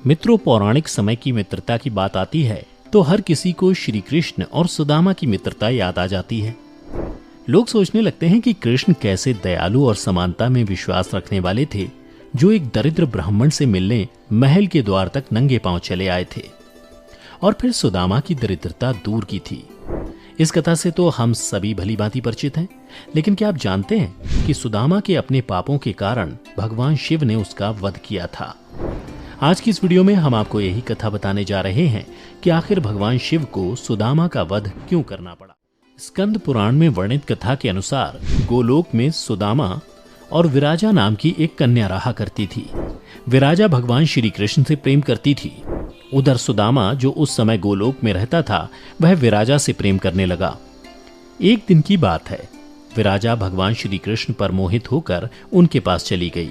मित्रों, पौराणिक समय की मित्रता की बात आती है तो हर किसी को श्री कृष्ण और सुदामा की मित्रता याद आ जाती है। लोग सोचने लगते हैं कि कृष्ण कैसे दयालु और समानता में विश्वास रखने वाले थे, जो एक दरिद्र ब्राह्मण से मिलने महल के द्वार तक नंगे पांव चले आए थे। और फिर सुदामा की दरिद्रता दूर की थी। इस कथा से तो हम सभी भली भांति परिचित हैं, लेकिन क्या आप जानते हैं कि सुदामा के अपने पापों के कारण भगवान शिव ने उसका वध किया था। आज की इस वीडियो में हम आपको यही कथा बताने जा रहे हैं कि आखिर भगवान शिव को सुदामा का वध क्यों करना पड़ा। स्कंद पुराण में वर्णित कथा के अनुसार गोलोक में सुदामा और विराजा नाम की एक कन्या रहा करती थी। विराजा भगवान श्री कृष्ण से प्रेम करती थी। उधर सुदामा, जो उस समय गोलोक में रहता था, वह विराजा से प्रेम करने लगा। एक दिन की बात है, विराजा भगवान श्री कृष्ण पर मोहित होकर उनके पास चली गई।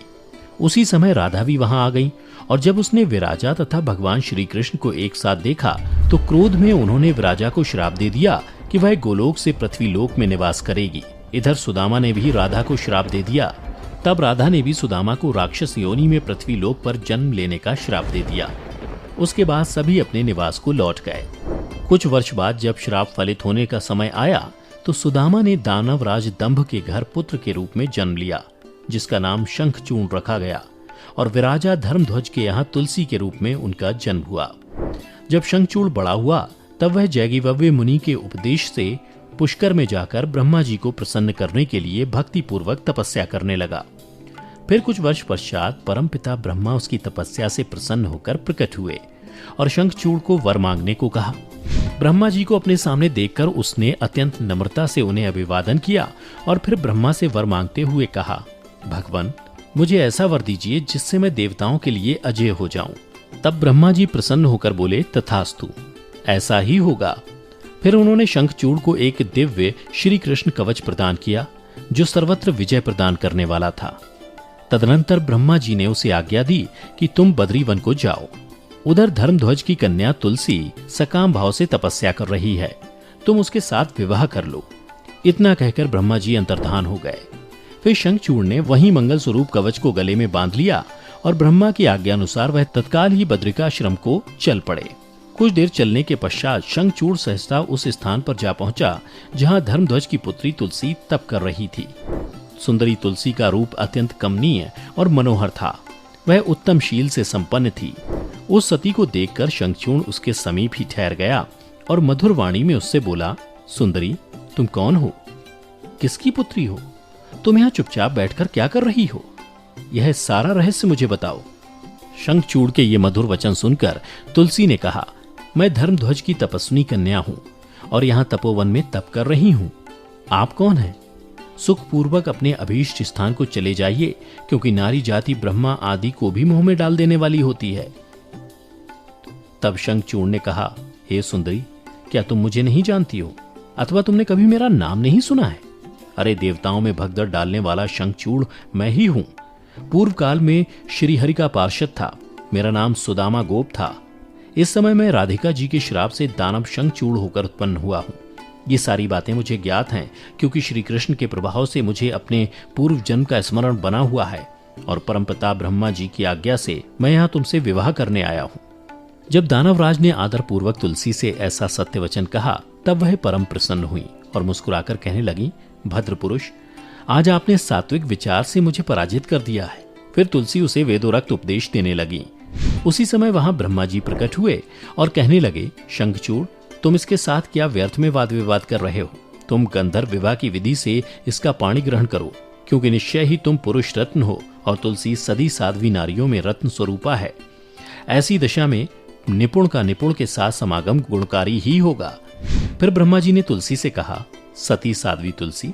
उसी समय राधा भी वहां आ गई और जब उसने विराजा तथा भगवान श्री कृष्ण को एक साथ देखा तो क्रोध में उन्होंने विराजा को श्राप दे दिया कि वह गोलोक से पृथ्वीलोक में निवास करेगी। इधर सुदामा ने भी राधा को श्राप दे दिया। तब राधा ने भी सुदामा को राक्षस योनि में पृथ्वीलोक पर जन्म लेने का श्राप दे दिया। उसके बाद सभी अपने निवास को लौट गए। कुछ वर्ष बाद जब श्राप फलित होने का समय आया तो सुदामा ने दानवराज दंभ के घर पुत्र के रूप में जन्म लिया, जिसका नाम शंखचूर्ण रखा गया। और विराजा धर्मध्वज के यहाँ तुलसी के रूप में उनका जन्म हुआ। जब शंखचूर्ण बड़ा हुआ तब वह जैगिवव्य मुनि के उपदेश से पुष्कर में जाकर ब्रह्मा जी को प्रसन्न करने के लिए भक्ति पूर्वक तपस्या करने लगा। फिर कुछ वर्ष पश्चात परमपिता ब्रह्मा उसकी तपस्या से प्रसन्न होकर प्रकट हुए और शंखचूर्ण को वर मांगने को कहा। ब्रह्मा जी को अपने सामने देखकर उसने अत्यंत नम्रता से उन्हें अभिवादन किया और फिर ब्रह्मा से वर मांगते हुए कहा, भगवान, मुझे ऐसा वर दीजिए जिससे मैं देवताओं के लिए अजय हो जाऊं। तब ब्रह्मा जी प्रसन्न होकर बोले, तथास्तु, ऐसा ही होगा। फिर उन्होंने शंखचूर्ण को एक दिव्य श्री कृष्ण कवच प्रदान किया, जो सर्वत्र विजय प्रदान करने वाला था। तदनंतर ब्रह्मा जी ने उसे आज्ञा दी कि तुम बद्रीवन को जाओ। उधर धर्मध्वज की कन्या तुलसी सकाम भाव से तपस्या कर रही है, तुम उसके साथ विवाह कर लो। इतना कहकर ब्रह्मा जी अंतर्धान हो गए। फिर शंखचूर्ण ने वहीं मंगल स्वरूप कवच को गले में बांध लिया और ब्रह्मा की आज्ञा अनुसार वह तत्काल ही बद्रिकाश्रम को चल पड़े। कुछ देर चलने के पश्चात शंखचूर्ण सहसा उस स्थान पर जा पहुंचा जहां धर्मध्वज की पुत्री तुलसी तप कर रही थी। सुंदरी तुलसी का रूप अत्यंत कमनीय और मनोहर था। वह उत्तम शील से संपन्न थी। उस सती को देखकर शंखचूर्ण उसके समीप ही ठहर गया और मधुर वाणी में उससे बोला, सुंदरी, तुम कौन हो? किसकी पुत्री हो? तुम यहाँ चुपचाप बैठकर क्या कर रही हो? यह सारा रहस्य मुझे बताओ। शंखचूर्ण के ये मधुर वचन सुनकर तुलसी ने कहा, मैं धर्मध्वज की तपस्विनी कन्या हूँ और यहाँ तपोवन में तप कर रही हूँ। आप कौन हैं? सुखपूर्वक अपने अभीष्ट स्थान को चले जाइए, क्योंकि नारी जाति ब्रह्मा आदि को भी मुंह में डाल देने वाली होती है। तब शंखचूर्ण ने कहा, हे सुंदरी, क्या तुम मुझे नहीं जानती हो अथवा तुमने कभी मेरा नाम नहीं सुना है? अरे, देवताओं में भगदड़ डालने वाला शंखचूर्ण मैं ही हूँ। पूर्व काल में श्रीहरि का पार्षद था। मेरा नाम सुदामा गोप था। इस समय मैं राधिका जी के श्राप से दानव शंखचूर्ण होकर उत्पन्न हुआ हूँ। ये सारी बातें मुझे ज्ञात हैं, क्योंकि श्री कृष्ण के प्रभाव से मुझे अपने पूर्व जन्म का स्मरण बना हुआ है और परमपिता ब्रह्मा जी की आज्ञा से मैं यहाँ तुमसे विवाह करने आया हूँ। जब दानवराज ने आदर पूर्वक तुलसी से ऐसा सत्य वचन कहा, तब वह परम प्रसन्न हुई और मुस्कुराकर कहने लगी, भद्र पुरुष, आज आपने सात्विक विचार से मुझे पराजित कर दिया है। फिर तुलसी उसे वेदोरक्त उपदेश देने लगी। उसी समय वहां ब्रह्मा जी प्रकट हुए और कहने लगे, शंखचूर्ण, तुम इसके साथ क्या व्यर्थ में वाद विवाद कर रहे हो? तुम गंधर्व विवाह की विधि से इसका पाणी ग्रहण करो, क्योंकि निश्चय ही तुम पुरुष रत्न हो और तुलसी सदी साध्वी नारियों में रत्न स्वरूपा है। ऐसी दशा में निपुण का निपुण के साथ समागम गुणकारी ही होगा। फिर ब्रह्मा जी ने तुलसी से कहा, सती साध्वी तुलसी,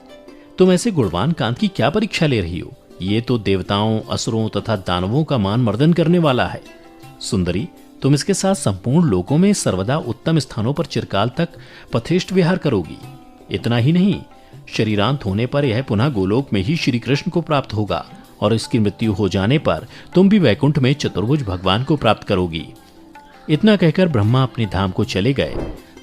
तुम ऐसे गुणवान कांत की क्या परीक्षा ले रही हो? ये तो देवताओं, असुरों तथा दानवों का मान मर्दन करने वाला है। सुंदरी, तुम इसके साथ संपूर्ण लोकों में सर्वदा उत्तम स्थानों पर चिरकाल तक पथेष्ट विहार करोगी। इतना ही नहीं, शरीरांत होने पर यह पुनः गोलोक में ही श्री कृष्ण को प्राप्त होगा और इसकी मृत्यु हो जाने पर तुम भी वैकुंठ में चतुर्भुज भगवान को प्राप्त करोगी। इतना कहकर ब्रह्मा अपने धाम को चले गए।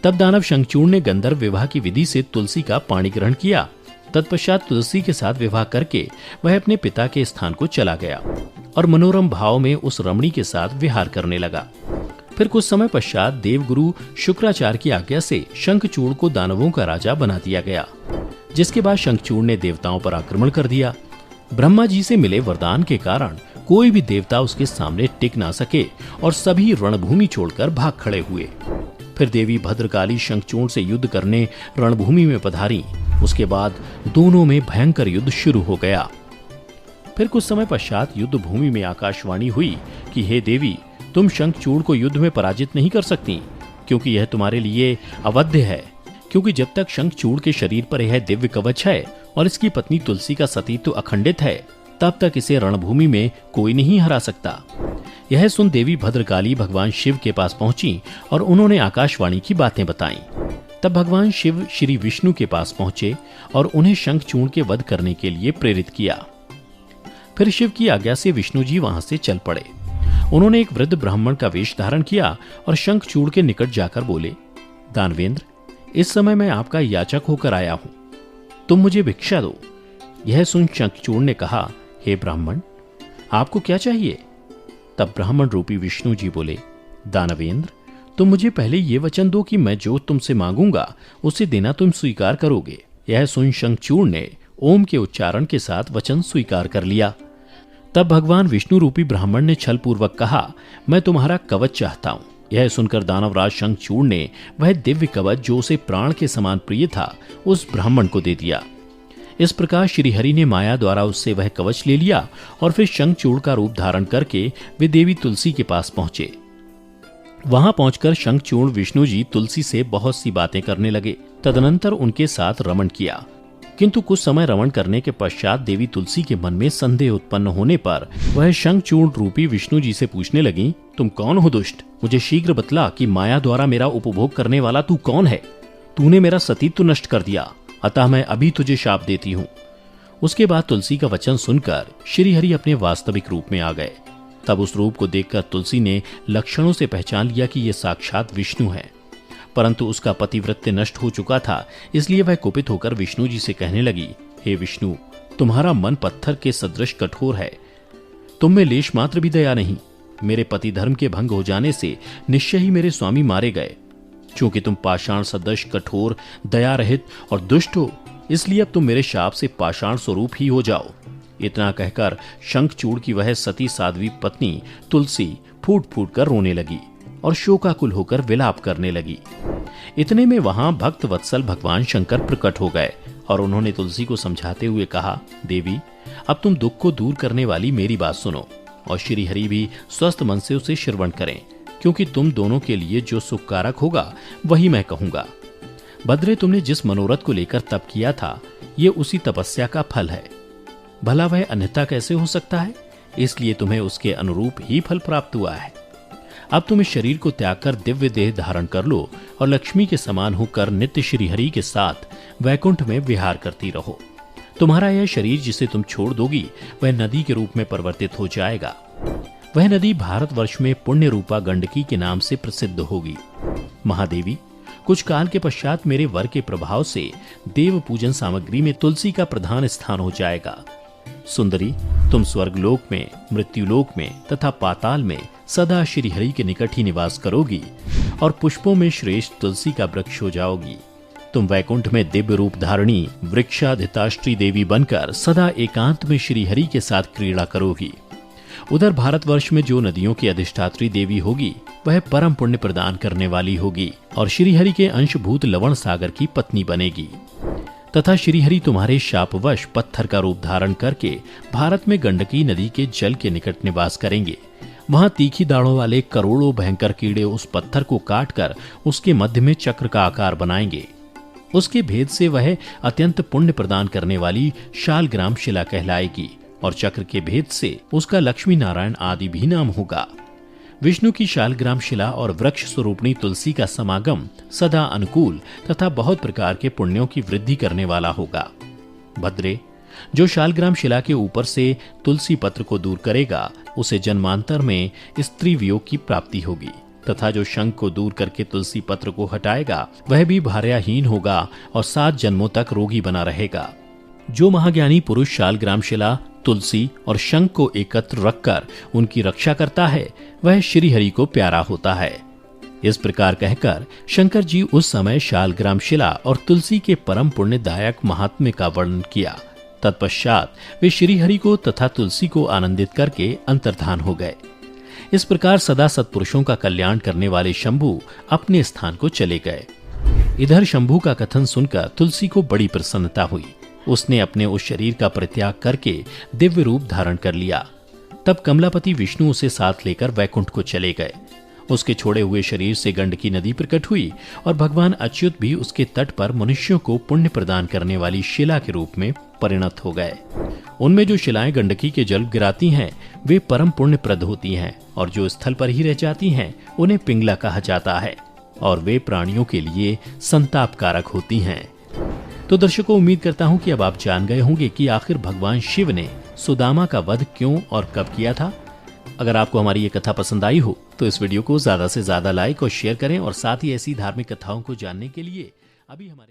तब दानव शंखचूर्ण ने गंधर्व विवाह की विधि से तुलसी का पाणी ग्रहण किया तत्पश्चात तुलसी के साथ विवाह करके वह अपने पिता के स्थान को चला गया और मनोरम भाव में उस रमणी के साथ विहार करने लगा। फिर कुछ समय पश्चात देवगुरु शुक्राचार्य की आज्ञा से शंखचूड़ को दानवों का राजा बना दिया गया, जिसके बाद शंखचूड़ ने देवताओं पर आक्रमण कर दिया। ब्रह्मा जी से मिले वरदान के कारण कोई भी देवता उसके सामने टिक ना सके और सभी रणभूमि छोड़कर भाग खड़े हुए। फिर देवी भद्रकाली शंखचूड़ से युद्ध करने रणभूमि में पधारी। उसके बाद दोनों में भयंकर युद्ध शुरू हो गया। फिर कुछ समय पश्चात युद्ध भूमि में आकाशवाणी हुई कि हे देवी, तुम शंखचूड़ को युद्ध में पराजित नहीं कर सकती, क्योंकि यह तुम्हारे लिए अवध्य है। क्योंकि जब तक शंखचूड़ के शरीर पर यह दिव्य कवच है और इसकी पत्नी तुलसी का सतीत्व अखंडित है, तब तक इसे रणभूमि में कोई नहीं हरा सकता। यह सुन देवी भद्रकाली भगवान शिव के पास पहुंची और उन्होंने आकाशवाणी की बातें बताईं। तब भगवान शिव श्री विष्णु के पास पहुंचे और उन्हें शंखचूड़ के वध करने के लिए प्रेरित किया। फिर शिव की आज्ञा से विष्णु जी वहां से चल पड़े। उन्होंने एक वृद्ध ब्राह्मण का वेश धारण किया और शंखचूड़ के निकट जाकर बोले, दानवेंद्र, इस समय मैं आपका याचक होकर आया हूं, तुम मुझे भिक्षा दो। यह सुन शंखचूड़ ने कहा, हे ब्राह्मण, आपको क्या चाहिए? तब ब्राह्मण रूपी विष्णु जी बोले, दानवेंद्र, तुम मुझे पहले ये वचन दो कि मैं जो तुमसे मांगूंगा उसे देना तुम स्वीकार करोगे। यह सुन शंखचूड़ ने ओम के उच्चारण के साथ वचन स्वीकार कर लिया। तब भगवान विष्णु रूपी ब्राह्मण ने छल पूर्वक कहा, मैं तुम्हारा कवच चाहता हूं। यह सुनकर दानवराज शंखचूड़ ने वह दिव्य कवच जो उसे प्राण के समान प्रिय था उस ब्राह्मण को दे दिया। इस प्रकार श्रीहरि ने माया द्वारा उससे वह कवच ले लिया और फिर शंखचूड़ का रूप धारण करके वे देवी तुलसी के पास पहुंचे। वहां पहुंचकर शंखचूड़ विष्णु जी तुलसी से बहुत सी बातें करने लगे। तदनंतर उनके साथ रमण किया, किंतु कुछ समय रमण करने के पश्चात देवी तुलसी के मन में संदेह उत्पन्न होने पर वह शंखचूड़ रूपी विष्णु जी से पूछने लगी, तुम कौन हो दुष्ट? मुझे शीघ्र बतला कि माया द्वारा मेरा उपभोग करने वाला तू कौन है? तूने मेरा सतीत्व नष्ट कर दिया, अतः मैं अभी तुझे शाप देती हूँ। उसके बाद तुलसी का वचन सुनकर श्रीहरि अपने वास्तविक रूप में आ गए। तब उस रूप को देखकर तुलसी ने लक्षणों से पहचान लिया कि यह साक्षात विष्णु है, परंतु उसका पतिव्रत्य नष्ट हो चुका था, इसलिए वह कुपित होकर विष्णु जी से कहने लगी, हे विष्णु, तुम्हारा मन पत्थर के सदृश कठोर है, तुम में लेश मात्र भी दया नहीं। मेरे पति धर्म के भंग हो जाने से निश्चय ही मेरे स्वामी मारे गए। चूंकि तुम पाषाण सदृश कठोर, दया रहित और दुष्ट हो, इसलिए अब तुम मेरे शाप से पाषाण स्वरूप ही हो जाओ। इतना कहकर शंखचूड़ की वह सती साध्वी पत्नी तुलसी फूट फूट कर रोने लगी और शोकाकुल होकर विलाप करने लगी। इतने में वहां भक्त वत्सल भगवान शंकर प्रकट हो गए और उन्होंने तुलसी को समझाते हुए कहा, देवी, अब तुम दुख को दूर करने वाली मेरी बात सुनो और श्रीहरि भी स्वस्थ मन से उसे श्रवण करें, क्योंकि तुम दोनों के लिए जो सुखकारक होगा वही मैं कहूंगा। भद्रे, तुमने जिस मनोरथ को लेकर तप किया था, ये उसी तपस्या का फल है। भला वह अन्यथा कैसे हो सकता है? इसलिए तुम्हें उसके अनुरूप ही फल प्राप्त हुआ है। अब तुम इस शरीर को त्याग कर दिव्य देह धारण कर लो और लक्ष्मी के समान होकर नित्य श्रीहरि के साथ वैकुंठ में विहार करती रहो। तुम्हारा यह शरीर जिसे तुम छोड़ दोगी वह नदी के रूप में परिवर्तित हो जाएगा। वह नदी भारतवर्ष में पुण्य रूपा गंडकी के नाम से प्रसिद्ध होगी। महादेवी, कुछ काल के पश्चात मेरे वर के प्रभाव से देव पूजन सामग्री में तुलसी का प्रधान स्थान हो जाएगा। सुंदरी, तुम स्वर्गलोक में, मृत्युलोक में तथा पाताल में सदा श्रीहरि के निकट ही निवास करोगी और पुष्पों में श्रेष्ठ तुलसी का वृक्ष हो जाओगी। तुम वैकुंठ में दिव्य रूप धारणी वृक्षाधिताष्ट्री देवी बनकर सदा एकांत में श्रीहरि के साथ क्रीड़ा करोगी। उधर भारतवर्ष में जो नदियों की अधिष्ठात्री देवी होगी वह परम पुण्य प्रदान करने वाली होगी और श्रीहरि के अंशभूत लवण सागर की पत्नी बनेगी तथा श्रीहरि तुम्हारे शापवश पत्थर का रूप धारण करके भारत में गंडकी नदी के जल के निकट निवास करेंगे। वहां तीखी दाढ़ों वाले करोड़ों भयंकर कीड़े उस पत्थर को काटकर उसके मध्य में चक्र का आकार बनाएंगे। उसके भेद से वह अत्यंत पुण्य प्रदान करने वाली शालग्राम शिला कहलाएगी और चक्र के भेद से उसका लक्ष्मी नारायण आदि भी नाम होगा। विष्णु की शालग्राम शिला और वृक्ष स्वरूपणी तुलसी का समागम सदा अनुकूल तथा बहुत प्रकार के पुण्यों की वृद्धि करने वाला होगा। भद्रे, जो शालग्राम शिला के ऊपर से तुलसी पत्र को दूर करेगा उसे जन्मांतर में स्त्री वियोग की प्राप्ति होगी तथा जो शंख को दूर करके तुलसी पत्र को हटाएगा वह भी भार्याहीन होगा और 7 जन्मों तक रोगी बना रहेगा। जो महाज्ञानी पुरुष शालग्राम शिला, तुलसी और शंख को एकत्र रखकर उनकी रक्षा करता है वह श्रीहरि को प्यारा होता है। इस प्रकार कहकर शंकर जी उस समय शालग्राम शिला और तुलसी के परम पुण्यदायक महात्म्य का वर्णन किया। तत्पश्चात वे श्रीहरि को तथा तुलसी को आनंदित करके अंतर्धान हो गए। इस प्रकार सदा सत्पुरुषों का कल्याण करने वाले शंभु अपने स्थान को चले गए। इधर शंभु का कथन सुनकर तुलसी को बड़ी प्रसन्नता हुई। उसने अपने उस शरीर का परित्याग करके दिव्य रूप धारण कर लिया। तब कमलापति विष्णु उसे साथ लेकर वैकुंठ को चले गए। उसके छोड़े हुए शरीर से गंडकी नदी प्रकट हुई और भगवान अच्युत भी उसके तट पर मनुष्यों को पुण्य प्रदान करने वाली शिला के रूप में परिणत हो गए। उनमें जो शिलाएं गंडकी के जल गिराती हैं वे परम पुण्यप्रद होती हैं और जो स्थल पर ही रह जाती हैं उन्हें पिंगला कहा जाता है और वे प्राणियों के लिए संतापकारक होती हैं। तो दर्शकों, उम्मीद करता हूं कि अब आप जान गए होंगे कि आखिर भगवान शिव ने सुदामा का वध क्यों और कब किया था। अगर आपको हमारी ये कथा पसंद आई हो तो इस वीडियो को ज्यादा से ज्यादा लाइक और शेयर करें और साथ ही ऐसी धार्मिक कथाओं को जानने के लिए अभी हमारे